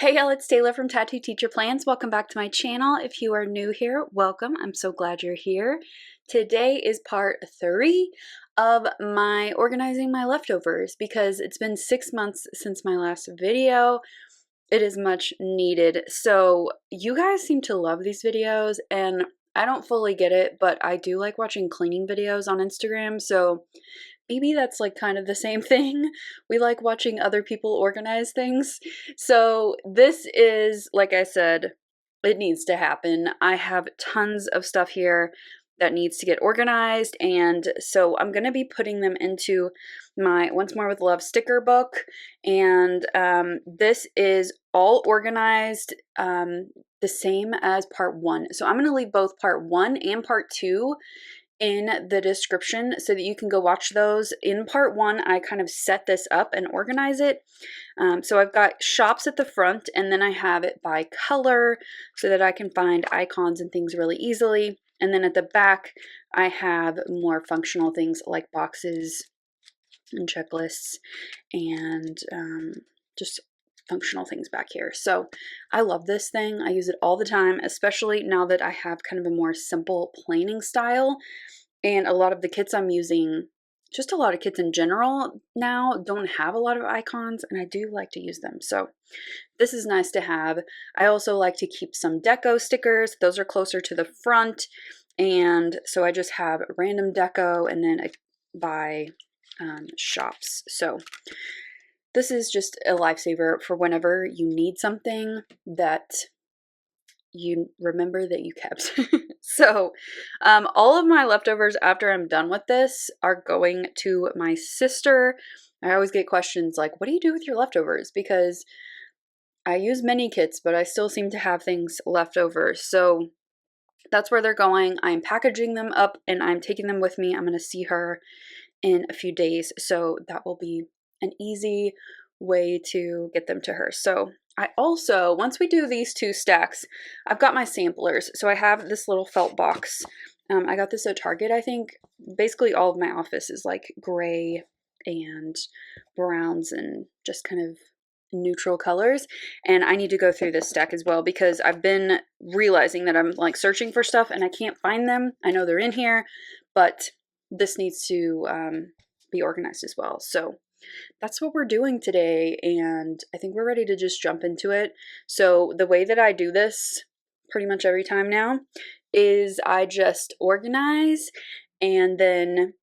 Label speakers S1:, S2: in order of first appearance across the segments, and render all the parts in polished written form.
S1: Hey y'all, it's Taylor from Tattoo Teacher Plans. Welcome back to my channel. If you are new here, welcome. I'm so glad you're here. Today is part 3 of my organizing my leftovers because it's been 6 months since my last video. It is much needed. So you guys seem to love these videos and I don't fully get it, but I do like watching cleaning videos on Instagram. So maybe that's like kind of the same thing. We like watching other people organize things. So this is, like I said, it needs to happen. I have tons of stuff here that needs to get organized, and so I'm going to be putting them into my Once More with Love sticker book, and this is all organized the same as part 1. So I'm going to leave both part 1 and part 2 in the description so that you can go watch those. In part 1, I kind of set this up and organize it. So I've got shops at the front, and then I have it by color so that I can find icons and things really easily. And then at the back, I have more functional things like boxes and checklists and just functional things back here. So I love this thing. I use it all the time, especially now that I have kind of a more simple planning style. And a lot of the kits I'm using, just a lot of kits in general now, don't have a lot of icons, and I do like to use them. So this is nice to have. I also like to keep some deco stickers. Those are closer to the front. And so I just have random deco and then by shops. So this is just a lifesaver for whenever you need something that you remember that you kept. So all of my leftovers after I'm done with this are going to my sister. I always get questions like, what do you do with your leftovers? Because I use mini kits, but I still seem to have things left over. So that's where they're going. I'm packaging them up and I'm taking them with me. I'm going to see her in a few days. So that will be an easy way to get them to her. So I also, once we do these 2 stacks, I've got my samplers. So I have this little felt box. I got this at Target, I think. Basically all of my office is like gray and browns and just kind of neutral colors. And I need to go through this stack as well because I've been realizing that I'm like searching for stuff and I can't find them. I know they're in here, but this needs to be organized as well. So that's what we're doing today, and I think we're ready to just jump into it. So the way that I do this pretty much every time now is I just organize and then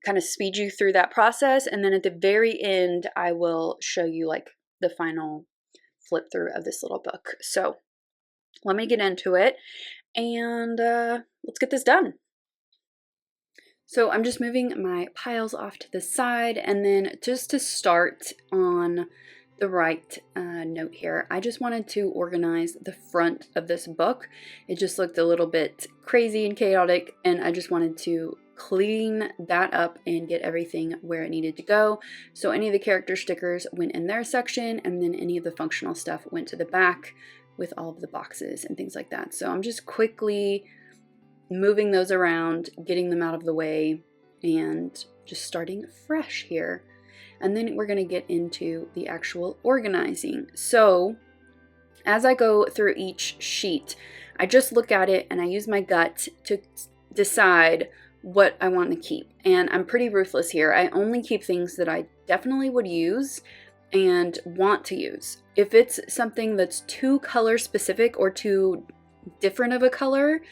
S1: kind of speed you through that process, and then at the very end I will show you like the final flip through of this little book. So let me get into it and let's get this done. So I'm just moving my piles off to the side, and then just to start on the right note here, I just wanted to organize the front of this book. It just looked a little bit crazy and chaotic, and I just wanted to clean that up and get everything where it needed to go. So any of the character stickers went in their section, and then any of the functional stuff went to the back with all of the boxes and things like that. So I'm just quickly moving those around, getting them out of the way, and just starting fresh here. And then we're going to get into the actual organizing. So as I go through each sheet, I just look at it and I use my gut to decide what I want to keep. And I'm pretty ruthless here. I only keep things that I definitely would use and want to use. If it's something that's too color specific or too different of a color,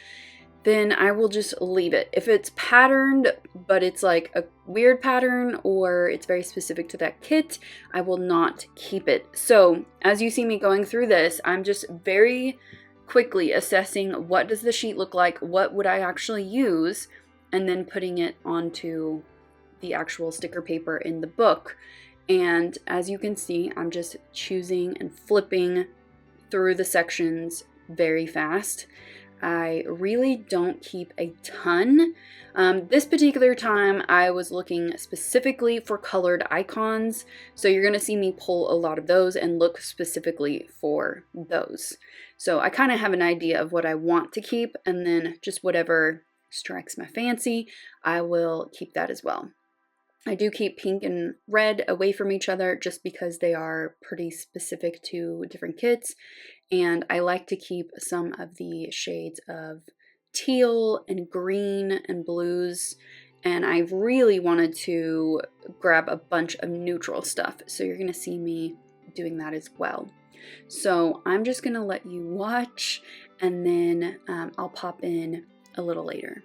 S1: then I will just leave it. If it's patterned, but it's like a weird pattern or it's very specific to that kit, I will not keep it. So as you see me going through this, I'm just very quickly assessing what does the sheet look like, what would I actually use, and then putting it onto the actual sticker paper in the book. And as you can see, I'm just choosing and flipping through the sections very fast. I really don't keep a ton. This particular time I was looking specifically for colored icons, so you're going to see me pull a lot of those and look specifically for those. So I kind of have an idea of what I want to keep, and then just whatever strikes my fancy, I will keep that as well. I do keep pink and red away from each other just because they are pretty specific to different kits, and I like to keep some of the shades of teal and green and blues, and I've really wanted to grab a bunch of neutral stuff, so you're going to see me doing that as well. So I'm just going to let you watch, and then I'll pop in a little later.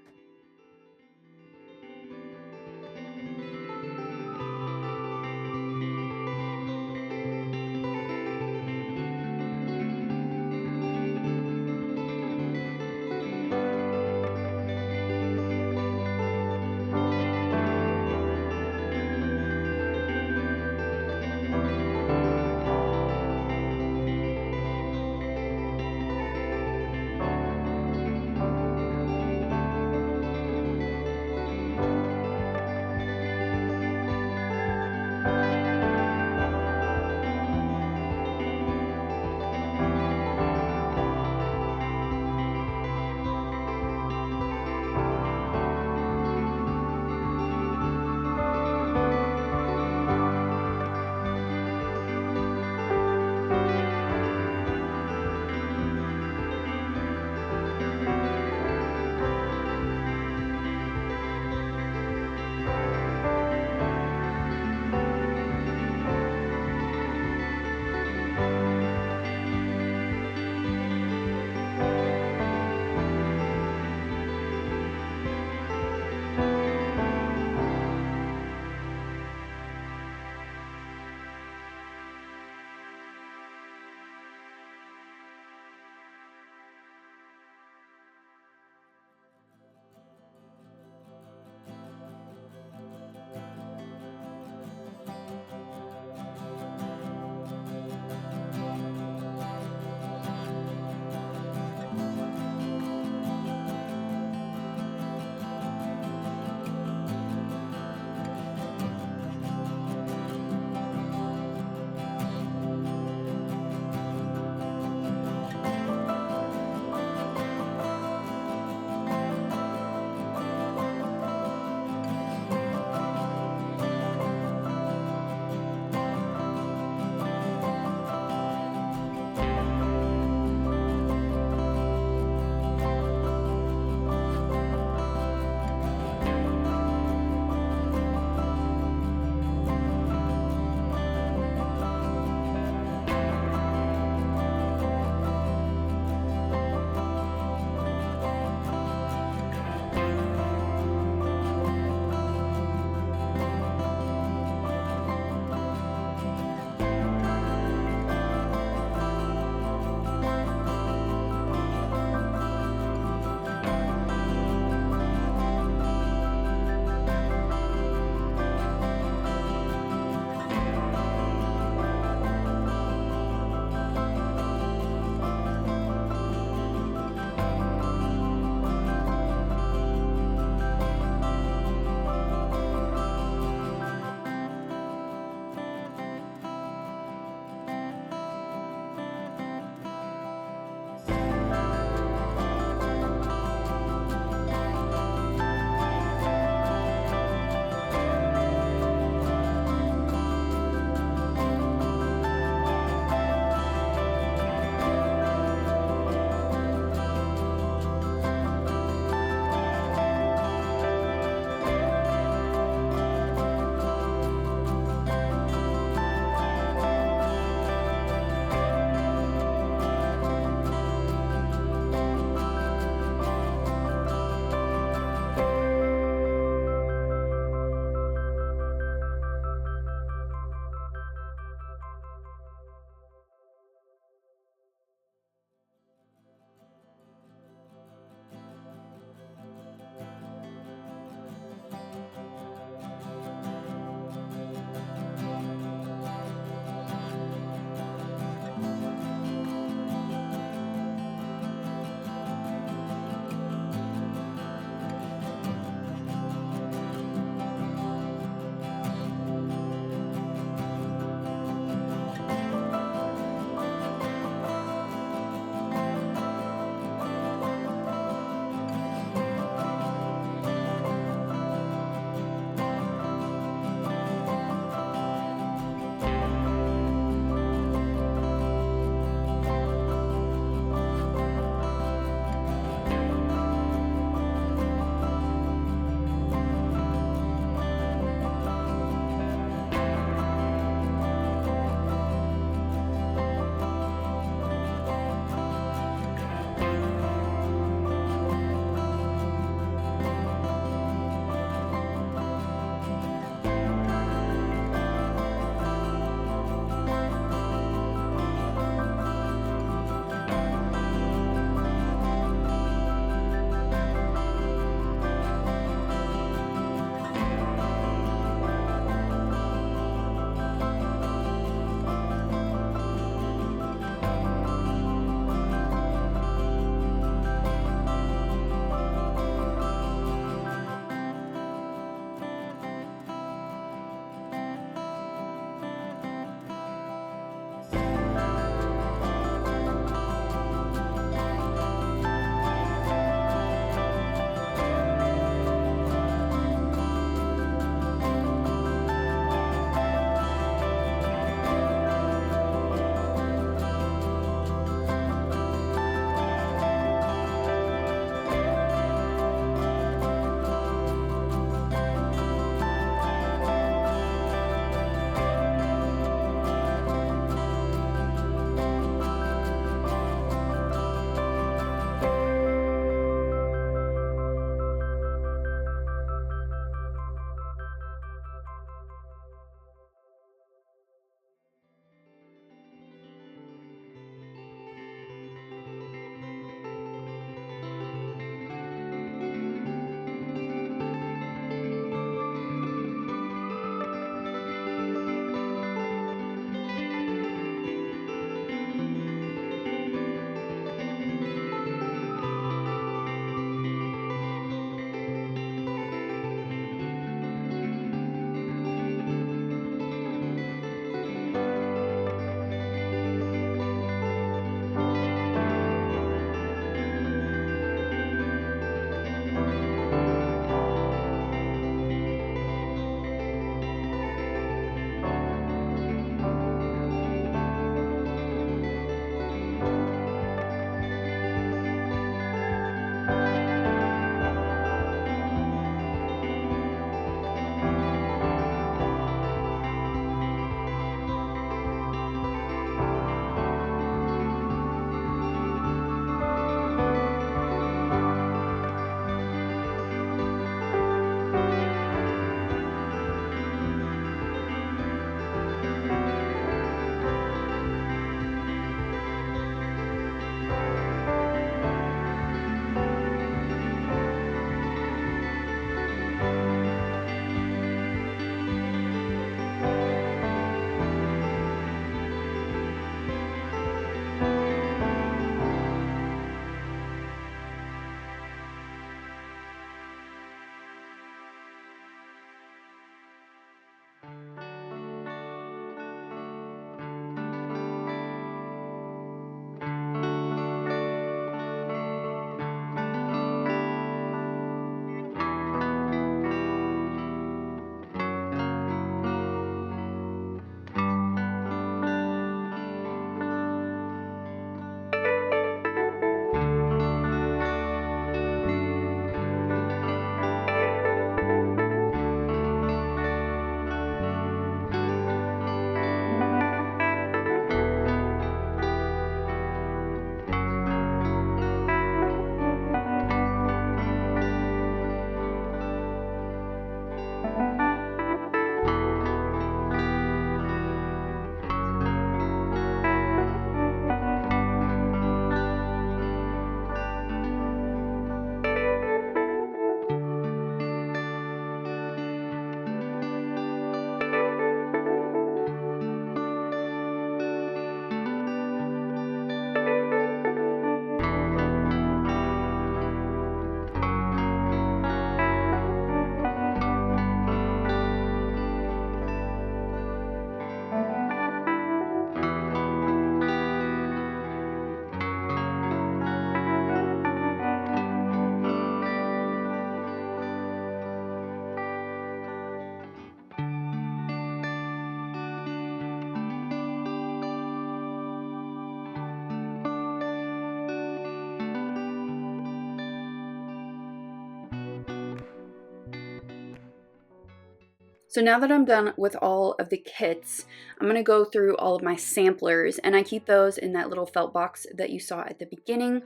S1: So now that I'm done with all of the kits, I'm going to go through all of my samplers, and I keep those in that little felt box that you saw at the beginning.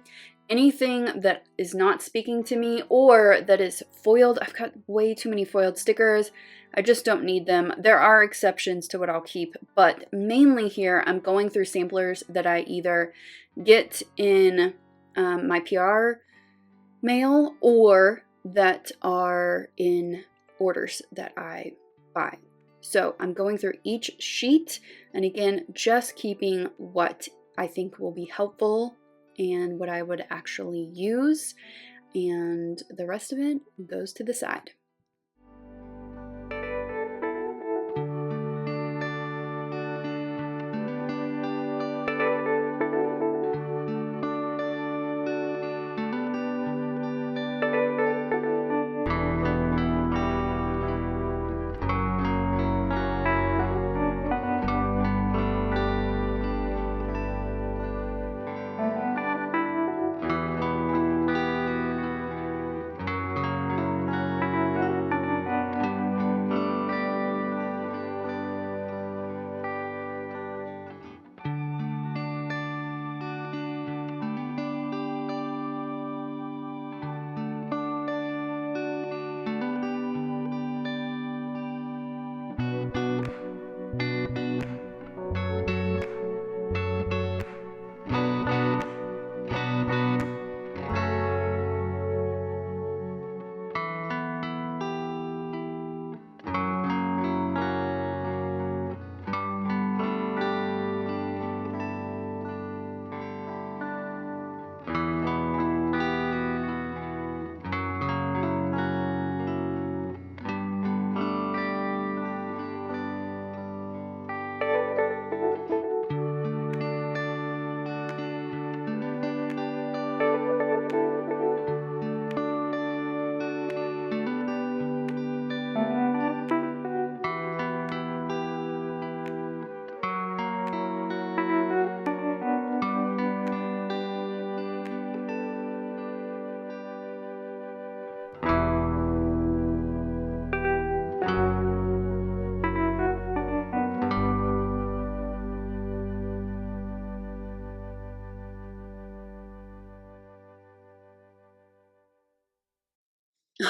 S1: Anything that is not speaking to me or that is foiled, I've got way too many foiled stickers. I just don't need them. There are exceptions to what I'll keep, but mainly here I'm going through samplers that I either get in my PR mail or that are in orders that I buy. So I'm going through each sheet, and again, just keeping what I think will be helpful and what I would actually use, and the rest of it goes to the side.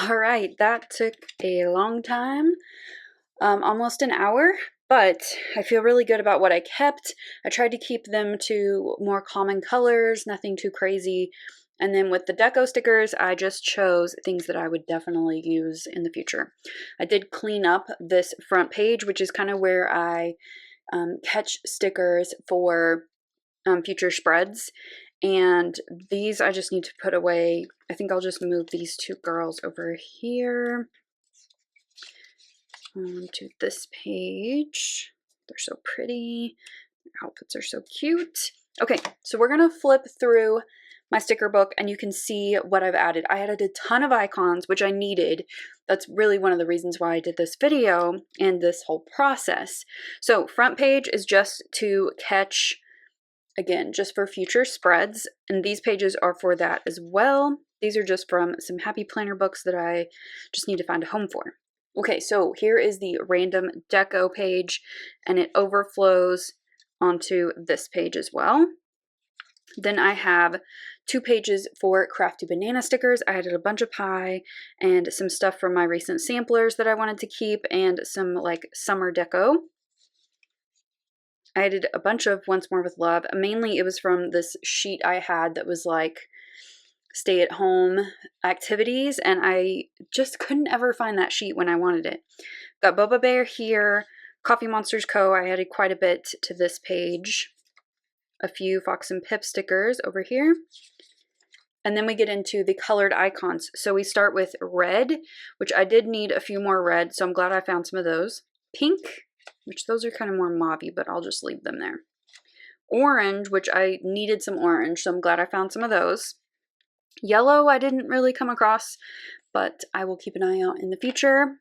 S1: All right, that took a long time, almost an hour, but I feel really good about what I kept. I tried to keep them to more common colors, nothing too crazy. And then with the deco stickers, I just chose things that I would definitely use in the future. I did clean up this front page, which is kind of where I catch stickers for future spreads. And these I just need to put away. I think I'll just move these two girls over here. on to this page. They're so pretty. Their outfits are so cute. Okay, so we're gonna flip through my sticker book and you can see what I've added. I added a ton of icons, which I needed. That's really one of the reasons why I did this video and this whole process. So front page is just to catch, again, just for future spreads. And these pages are for that as well. These are just from some happy planner books that I just need to find a home for. Okay, so here is the random deco page and it overflows onto this page as well. Then I have 2 pages for crafty banana stickers. I added a bunch of pie and some stuff from my recent samplers that I wanted to keep and some like summer deco. I added a bunch of Once More with Love. Mainly it was from this sheet I had that was like stay at home activities and I just couldn't ever find that sheet when I wanted it. Got Boba Bear here, Coffee Monsters Co. I added quite a bit to this page. A few Fox and Pip stickers over here. And then we get into the colored icons. So we start with red, which I did need a few more red, so I'm glad I found some of those. Pink, which those are kind of more mauve-y, but I'll just leave them there. Orange, which I needed some orange, so I'm glad I found some of those. Yellow, I didn't really come across, but I will keep an eye out in the future.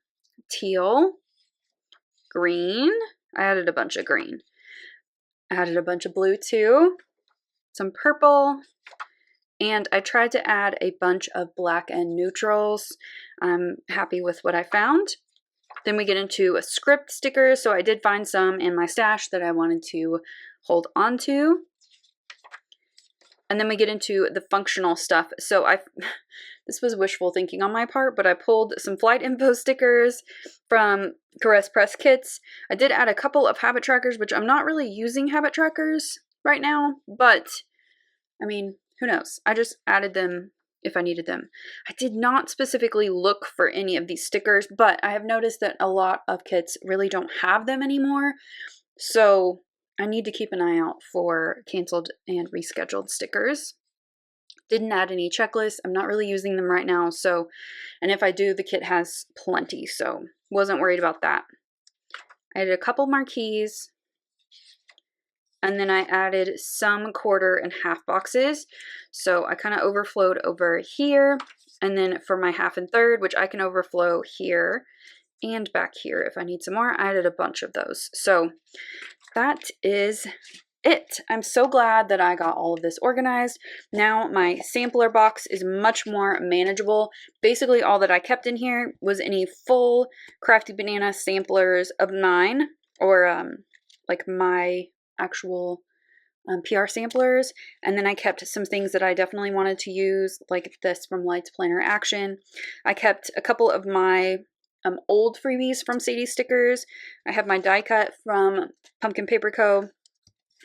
S1: Teal, green, I added a bunch of green. I added a bunch of blue too, some purple, and I tried to add a bunch of black and neutrals. I'm happy with what I found. Then we get into a script stickers, so I did find some in my stash that I wanted to hold on to. And then we get into the functional stuff. So this was wishful thinking on my part, but I pulled some flight info stickers from Caress Press Kits. I did add a couple of habit trackers, which I'm not really using habit trackers right now, but I mean, who knows? I just added them if I needed them. I did not specifically look for any of these stickers, but I have noticed that a lot of kits really don't have them anymore. So I need to keep an eye out for canceled and rescheduled stickers. Didn't add any checklists. I'm not really using them right now. So, and if I do, the kit has plenty. So wasn't worried about that. I added a couple marquees. And then I added some 1/4 and 1/2 boxes. So I kind of overflowed over here. And then for my 1/2 and 1/3, which I can overflow here and back here if I need some more, I added a bunch of those. So that is it. I'm so glad that I got all of this organized. Now my sampler box is much more manageable. Basically all that I kept in here was any full Crafty Banana samplers of 9 or like my actual PR samplers, and then I kept some things that I definitely wanted to use, like this from Lights Planner Action. I kept a couple of my old freebies from Sadie Stickers. I have my die cut from Pumpkin Paper Co.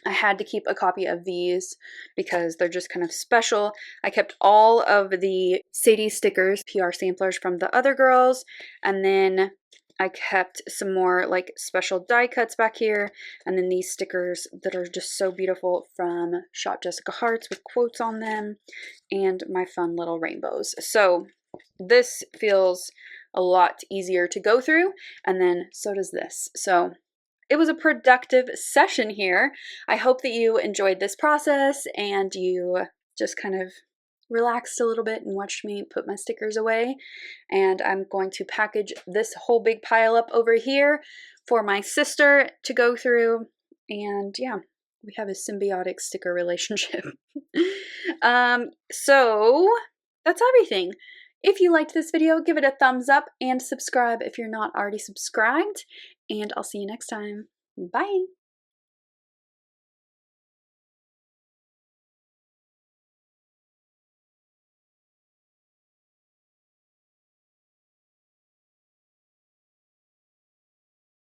S1: I had to keep a copy of these because they're just kind of special. I kept all of the Sadie Stickers PR samplers from the other girls, and then I kept some more like special die cuts back here, and then these stickers that are just so beautiful from Shop Jessica Hearts with quotes on them, and my fun little rainbows. So this feels a lot easier to go through, and then so does this. So it was a productive session here. I hope that you enjoyed this process and you just kind of relaxed a little bit and watched me put my stickers away. And I'm going to package this whole big pile up over here for my sister to go through. And yeah, we have a symbiotic sticker relationship. So that's everything. If you liked this video, give it a thumbs up and subscribe if you're not already subscribed. And I'll see you next time. Bye!